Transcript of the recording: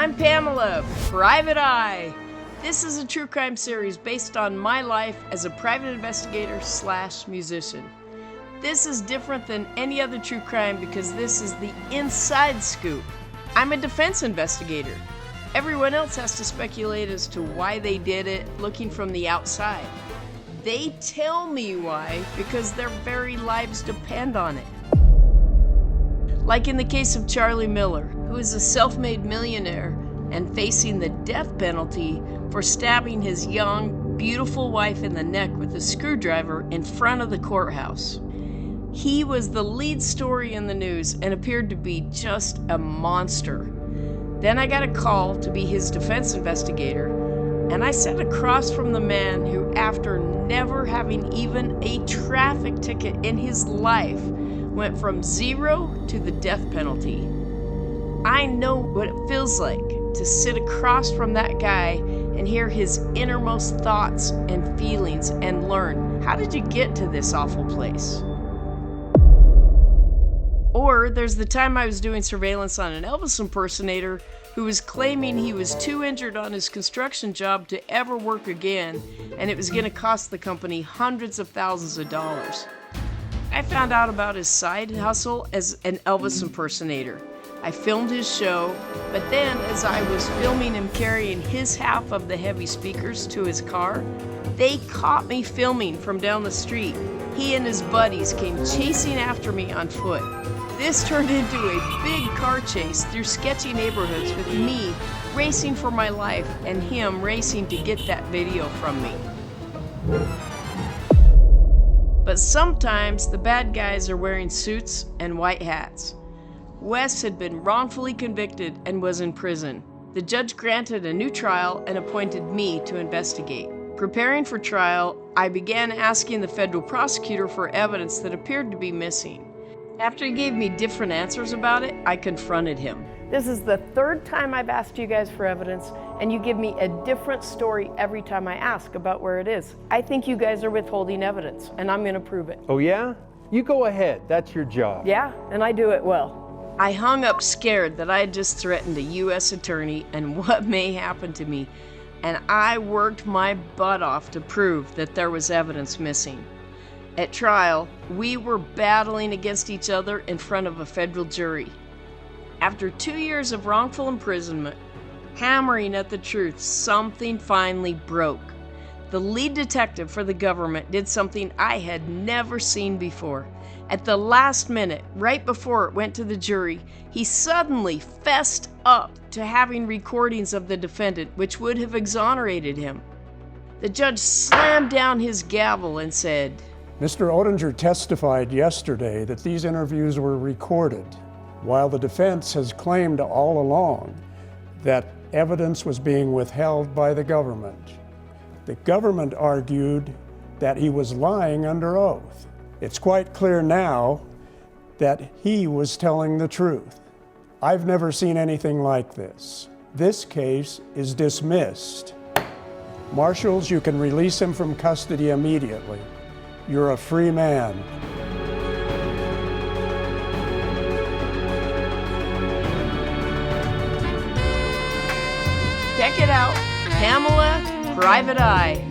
I'm Pamela, Private Eye. This is a true crime series based on my life as a private investigator / musician. This is different than any other true crime because this is the inside scoop. I'm a defense investigator. Everyone else has to speculate as to why they did it, looking from the outside. They tell me why because their very lives depend on it. Like in the case of Charlie Miller, who is a self-made millionaire and facing the death penalty for stabbing his young, beautiful wife in the neck with a screwdriver in front of the courthouse. He was the lead story in the news and appeared to be just a monster. Then I got a call to be his defense investigator, and I sat across from the man who, after never having even a traffic ticket in his life, went from 0 to the death penalty. I know what it feels like to sit across from that guy and hear his innermost thoughts and feelings and learn, how did you get to this awful place? Or there's the time I was doing surveillance on an Elvis impersonator who was claiming he was too injured on his construction job to ever work again, and it was going to cost the company hundreds of thousands of dollars. I found out about his side hustle as an Elvis impersonator. I filmed his show, but then as I was filming him carrying his half of the heavy speakers to his car, they caught me filming from down the street. He and his buddies came chasing after me on foot. This turned into a big car chase through sketchy neighborhoods with me racing for my life and him racing to get that video from me. But sometimes the bad guys are wearing suits and white hats. Wes had been wrongfully convicted and was in prison. The judge granted a new trial and appointed me to investigate. Preparing for trial, I began asking the federal prosecutor for evidence that appeared to be missing. After he gave me different answers about it, I confronted him. This is the third time I've asked you guys for evidence, and you give me a different story every time I ask about where it is. I think you guys are withholding evidence, and I'm going to prove it. Oh yeah? You go ahead, that's your job. Yeah, and I do it well. I hung up scared that I had just threatened a U.S. attorney and what may happen to me, and I worked my butt off to prove that there was evidence missing. At trial, we were battling against each other in front of a federal jury. After 2 years of wrongful imprisonment, hammering at the truth, something finally broke. The lead detective for the government did something I had never seen before. At the last minute, right before it went to the jury, he suddenly fessed up to having recordings of the defendant, which would have exonerated him. The judge slammed down his gavel and said, Mr. Oettinger testified yesterday that these interviews were recorded, while the defense has claimed all along that evidence was being withheld by the government. The government argued that he was lying under oath. It's quite clear now that he was telling the truth. I've never seen anything like this. This case is dismissed. Marshals, you can release him from custody immediately. You're a free man. check it out, Pamela, Private Eye.